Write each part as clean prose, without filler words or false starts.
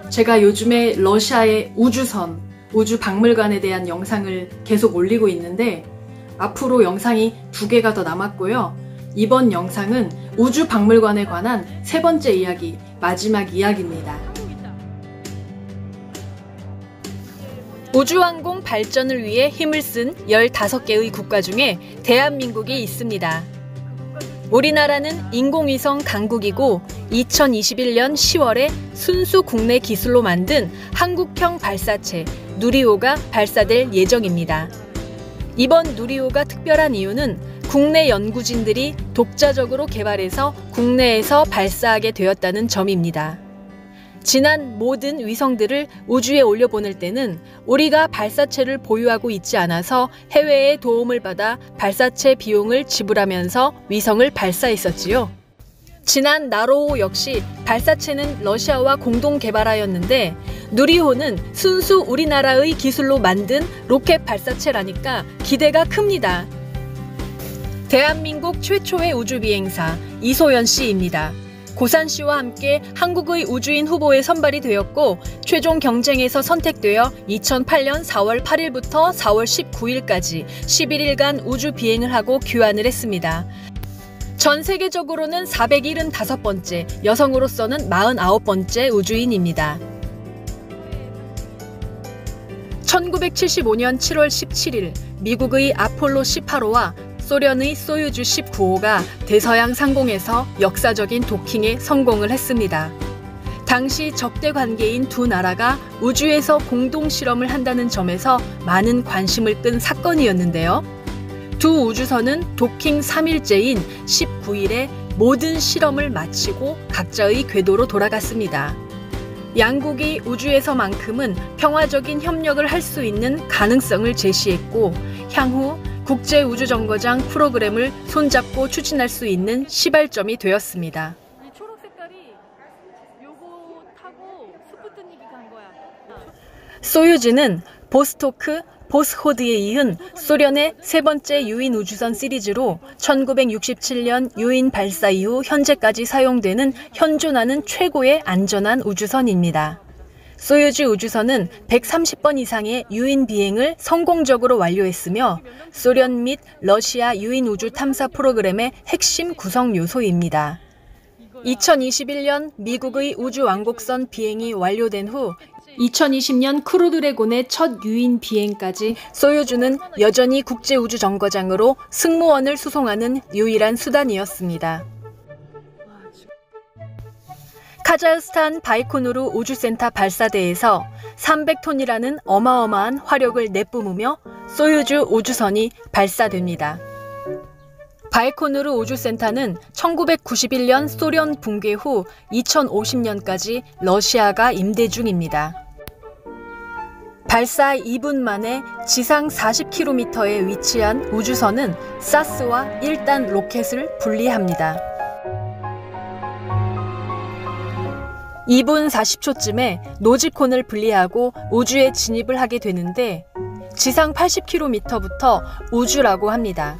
제가 요즘에 러시아의 우주선, 우주박물관에 대한 영상을 계속 올리고 있는데 앞으로 영상이 2개가 더 남았고요. 이번 영상은 우주박물관에 관한 3번째 이야기, 마지막 이야기입니다. 우주항공 발전을 위해 힘을 쓴 15개의 국가 중에 대한민국이 있습니다. 우리나라는 인공위성 강국이고 2021년 10월에 순수 국내 기술로 만든 한국형 발사체 누리호가 발사될 예정입니다. 이번 누리호가 특별한 이유는 국내 연구진들이 독자적으로 개발해서 국내에서 발사하게 되었다는 점입니다. 지난 모든 위성들을 우주에 올려보낼 때는 우리가 발사체를 보유하고 있지 않아서 해외의 도움을 받아 발사체 비용을 지불하면서 위성을 발사했었지요. 지난 나로호 역시 발사체는 러시아와 공동 개발하였는데 누리호는 순수 우리나라의 기술로 만든 로켓 발사체라니까 기대가 큽니다. 대한민국 최초의 우주비행사 이소연 씨입니다. 고산 씨와 함께 한국의 우주인 후보에 선발이 되었고 최종 경쟁에서 선택되어 2008년 4월 8일부터 4월 19일까지 11일간 우주 비행을 하고 귀환을 했습니다. 전 세계적으로는 475번째, 여성으로서는 49번째 우주인입니다. 1975년 7월 17일 미국의 아폴로 18호와 소련의 소유주 19호가 대서양 상공에서 역사적인 도킹에 성공을 했습니다. 당시 적대 관계인 두 나라가 우주에서 공동 실험을 한다는 점에서 많은 관심을 끈 사건이었는데요. 두 우주선은 도킹 3일째인 19일에 모든 실험을 마치고 각자의 궤도로 돌아갔습니다. 양국이 우주에서만큼은 평화적인 협력을 할 수 있는 가능성을 제시했고 향후 국제우주정거장 프로그램을 손잡고 추진할 수 있는 시발점이 되었습니다. 이 초록 색깔이 요거 타고 스푸트닉이 간 거야. 소유주는 보스토크, 보스호드에 이은 소련의 3번째 유인 우주선 시리즈로 1967년 유인 발사 이후 현재까지 사용되는 현존하는 최고의 안전한 우주선입니다. 소유주 우주선은 130번 이상의 유인 비행을 성공적으로 완료했으며 소련 및 러시아 유인 우주 탐사 프로그램의 핵심 구성 요소입니다. 2021년 미국의 우주 왕복선 비행이 완료된 후 2020년 크루 드래곤의 첫 유인 비행까지 소유주는 여전히 국제우주정거장으로 승무원을 수송하는 유일한 수단이었습니다. 카자흐스탄 바이코누르 우주센터 발사대에서 300톤이라는 어마어마한 화력을 내뿜으며 소유주 우주선이 발사됩니다. 바이코누르 우주센터는 1991년 소련 붕괴 후 2050년까지 러시아가 임대 중입니다. 발사 2분 만에 지상 40km에 위치한 우주선은 사스와 1단 로켓을 분리합니다. 2분 40초쯤에 노지콘을 분리하고 우주에 진입을 하게 되는데 지상 80km부터 우주라고 합니다.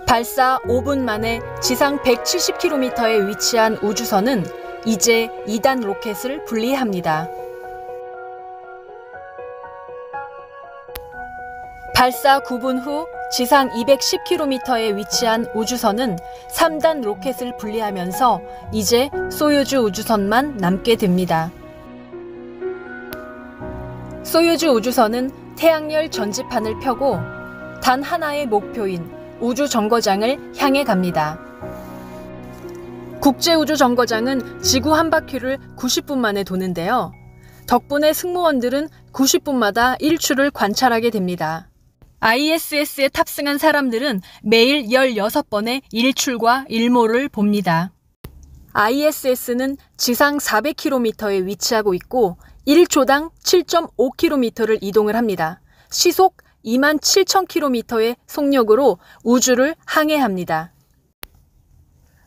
발사 5분 만에 지상 170km에 위치한 우주선은 이제 2단 로켓을 분리합니다. 발사 9분 후 지상 210km에 위치한 우주선은 3단 로켓을 분리하면서 이제 소유주 우주선만 남게 됩니다. 소유주 우주선은 태양열 전지판을 펴고 단 하나의 목표인 우주정거장을 향해 갑니다. 국제우주정거장은 지구 한 바퀴를 90분 만에 도는데요. 덕분에 승무원들은 90분마다 일출을 관찰하게 됩니다. ISS에 탑승한 사람들은 매일 16번의 일출과 일몰을 봅니다. ISS는 지상 400km에 위치하고 있고 1초당 7.5km를 이동을 합니다. 시속 27,000km의 속력으로 우주를 항해합니다.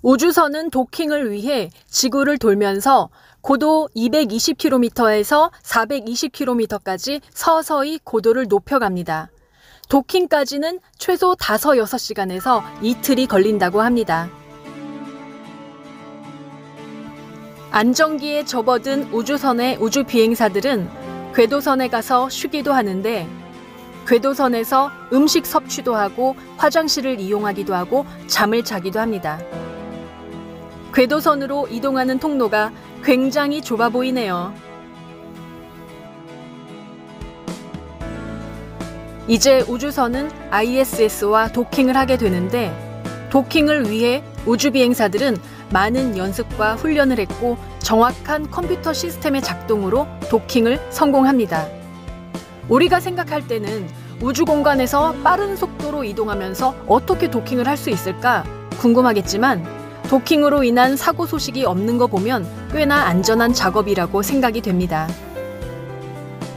우주선은 도킹을 위해 지구를 돌면서 고도 220km에서 420km까지 서서히 고도를 높여갑니다. 도킹까지는 최소 5-6시간에서 이틀이 걸린다고 합니다. 안정기에 접어든 우주선의 우주 비행사들은 궤도선에 가서 쉬기도 하는데 궤도선에서 음식 섭취도 하고 화장실을 이용하기도 하고 잠을 자기도 합니다. 궤도선으로 이동하는 통로가 굉장히 좁아 보이네요. 이제 우주선은 ISS와 도킹을 하게 되는데 도킹을 위해 우주 비행사들은 많은 연습과 훈련을 했고 정확한 컴퓨터 시스템의 작동으로 도킹을 성공합니다. 우리가 생각할 때는 우주 공간에서 빠른 속도로 이동하면서 어떻게 도킹을 할 수 있을까 궁금하겠지만 도킹으로 인한 사고 소식이 없는 거 보면 꽤나 안전한 작업이라고 생각이 됩니다.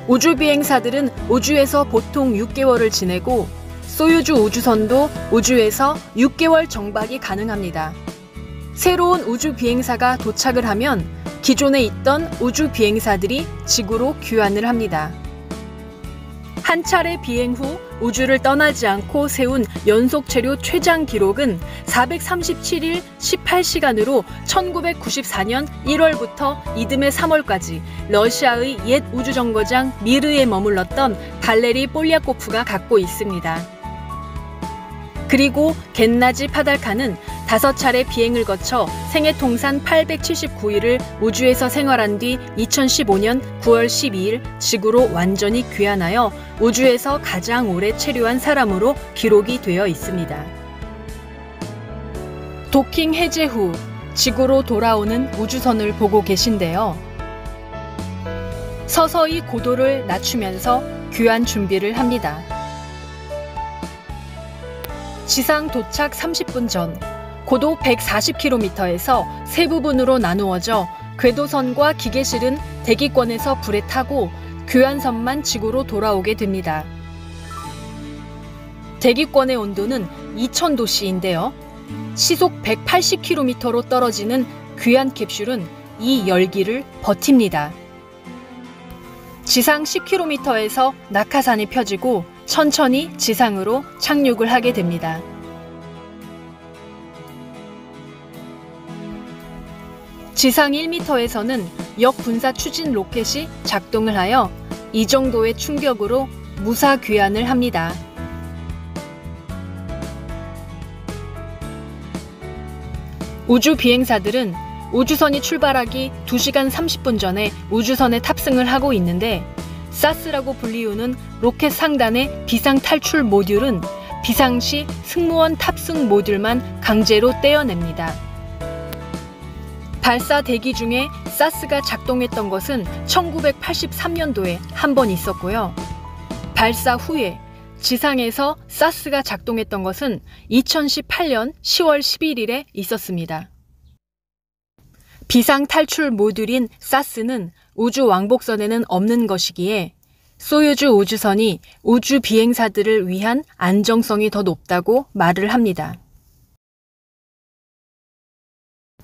우주 비행사들은 우주에서 보통 6개월을 지내고 소유주 우주선도 우주에서 6개월 정박이 가능합니다. 새로운 우주 비행사가 도착을 하면 기존에 있던 우주 비행사들이 지구로 귀환을 합니다. 한 차례 비행 후 우주를 떠나지 않고 세운 연속 체류 최장 기록은 437일 18시간으로 1994년 1월부터 이듬해 3월까지 러시아의 옛 우주정거장 미르에 머물렀던 발레리 폴리아코프가 갖고 있습니다. 그리고 겐나지 파달카는 5차례 비행을 거쳐 생애 통산 879일을 우주에서 생활한 뒤 2015년 9월 12일 지구로 완전히 귀환하여 우주에서 가장 오래 체류한 사람으로 기록이 되어 있습니다. 도킹 해제 후 지구로 돌아오는 우주선을 보고 계신데요. 서서히 고도를 낮추면서 귀환 준비를 합니다. 지상 도착 30분 전 고도 140km에서 세 부분으로 나누어져 궤도선과 기계실은 대기권에서 불에 타고 귀환선만 지구로 돌아오게 됩니다. 대기권의 온도는 2000도씨인데요. 시속 180km로 떨어지는 귀환 캡슐은 이 열기를 버팁니다. 지상 10km에서 낙하산이 펴지고 천천히 지상으로 착륙을 하게 됩니다. 지상 1m에서는 역분사 추진 로켓이 작동을 하여 이 정도의 충격으로 무사 귀환을 합니다. 우주 비행사들은 우주선이 출발하기 2시간 30분 전에 우주선에 탑승을 하고 있는데 사스라고 불리우는 로켓 상단의 비상 탈출 모듈은 비상시 승무원 탑승 모듈만 강제로 떼어냅니다. 발사 대기 중에 사스가 작동했던 것은 1983년도에 한 번 있었고요. 발사 후에 지상에서 사스가 작동했던 것은 2018년 10월 11일에 있었습니다. 비상 탈출 모듈인 사스는 우주 왕복선에는 없는 것이기에 소유주 우주선이 우주 비행사들을 위한 안정성이 더 높다고 말을 합니다.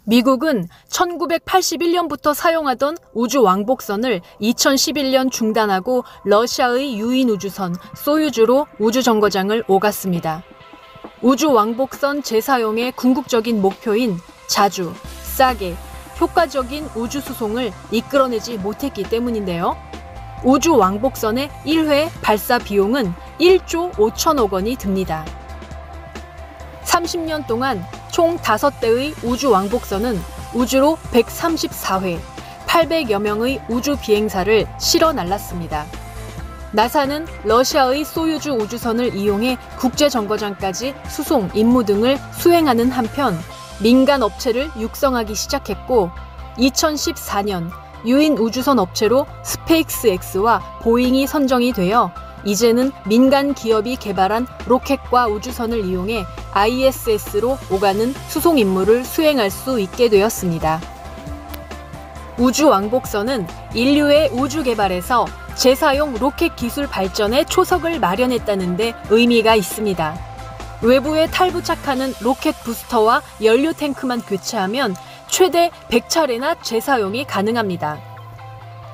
미국은 1981년부터 사용하던 우주 왕복선을 2011년 중단하고 러시아의 유인 우주선 소유주로 우주정거장을 오갔습니다. 우주 왕복선 재사용의 궁극적인 목표인 자주, 싸게, 효과적인 우주 수송을 이끌어내지 못했기 때문인데요. 우주 왕복선의 1회 발사 비용은 1조 5천억 원이 듭니다. 30년 동안 총 5대의 우주 왕복선은 우주로 134회, 800여 명의 우주 비행사를 실어 날랐습니다. 나사는 러시아의 소유주 우주선을 이용해 국제정거장까지 수송, 임무 등을 수행하는 한편 민간 업체를 육성하기 시작했고 2014년 유인 우주선 업체로 스페이스X와 보잉이 선정이 되어 이제는 민간 기업이 개발한 로켓과 우주선을 이용해 ISS로 오가는 수송 임무를 수행할 수 있게 되었습니다. 우주 왕복선은 인류의 우주 개발에서 재사용 로켓 기술 발전에 초석을 마련했다는 데 의미가 있습니다. 외부에 탈부착하는 로켓 부스터와 연료 탱크만 교체하면 최대 100차례나 재사용이 가능합니다.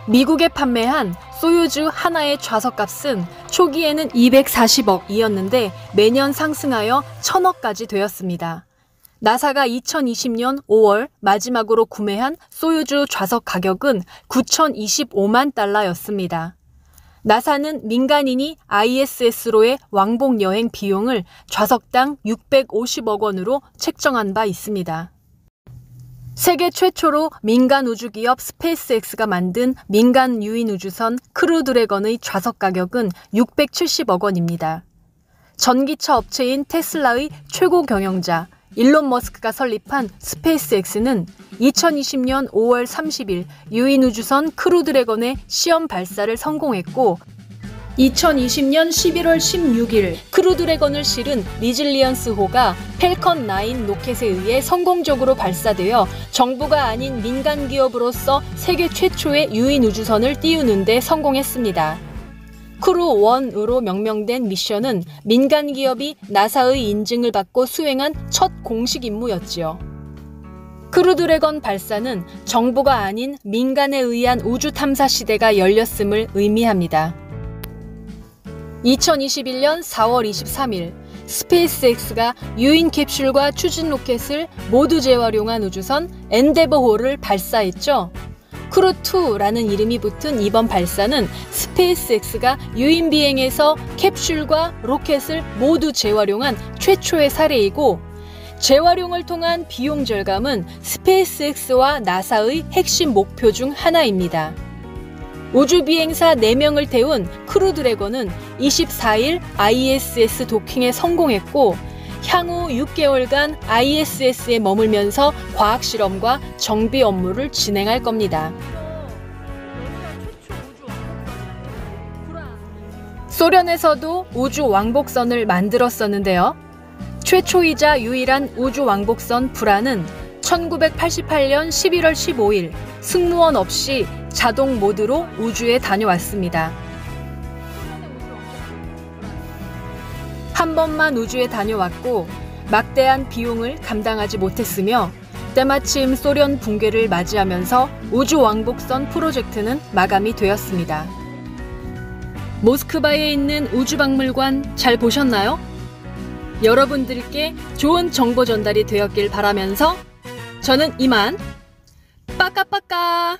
미국에 판매한 소유주 하나의 좌석값은 초기에는 240억이었는데 매년 상승하여 1000억까지 되었습니다. 나사가 2020년 5월 마지막으로 구매한 소유주 좌석 가격은 9,025만 달러였습니다. 나사는 민간인이 ISS로의 왕복 여행 비용을 좌석당 650억 원으로 책정한 바 있습니다. 세계 최초로 민간 우주기업 스페이스X가 만든 민간 유인 우주선 크루드래건의 좌석 가격은 670억 원입니다. 전기차 업체인 테슬라의 최고 경영자 일론 머스크가 설립한 스페이스X는 2020년 5월 30일 유인 우주선 크루드래건의 시험 발사를 성공했고 2020년 11월 16일 크루드래건을 실은 리질리언스호가 펠컨 9 로켓에 의해 성공적으로 발사되어 정부가 아닌 민간 기업으로서 세계 최초의 유인 우주선을 띄우는 데 성공했습니다. 크루1으로 명명된 미션은 민간 기업이 나사의 인증을 받고 수행한 첫 공식 임무였지요. 크루드래건 발사는 정부가 아닌 민간에 의한 우주 탐사 시대가 열렸음을 의미합니다. 2021년 4월 23일 스페이스X가 유인 캡슐과 추진 로켓을 모두 재활용한 우주선 엔데버호를 발사했죠. 크루2라는 이름이 붙은 이번 발사는 스페이스X가 유인 비행에서 캡슐과 로켓을 모두 재활용한 최초의 사례이고 재활용을 통한 비용 절감은 스페이스X와 나사의 핵심 목표 중 하나입니다. 우주비행사 4명을 태운 크루드래건은 24일 ISS 도킹에 성공했고 향후 6개월간 ISS에 머물면서 과학실험과 정비 업무를 진행할 겁니다. 소련에서도 우주 왕복선을 만들었었는데요. 최초이자 유일한 우주 왕복선 불안은 1988년 11월 15일 승무원 없이 자동 모드로 우주에 다녀왔습니다. 한 번만 우주에 다녀왔고 막대한 비용을 감당하지 못했으며 때마침 소련 붕괴를 맞이하면서 우주 왕복선 프로젝트는 마감이 되었습니다. 모스크바에 있는 우주박물관 잘 보셨나요? 여러분들께 좋은 정보 전달이 되었길 바라면서 저는 이만 빠까빠까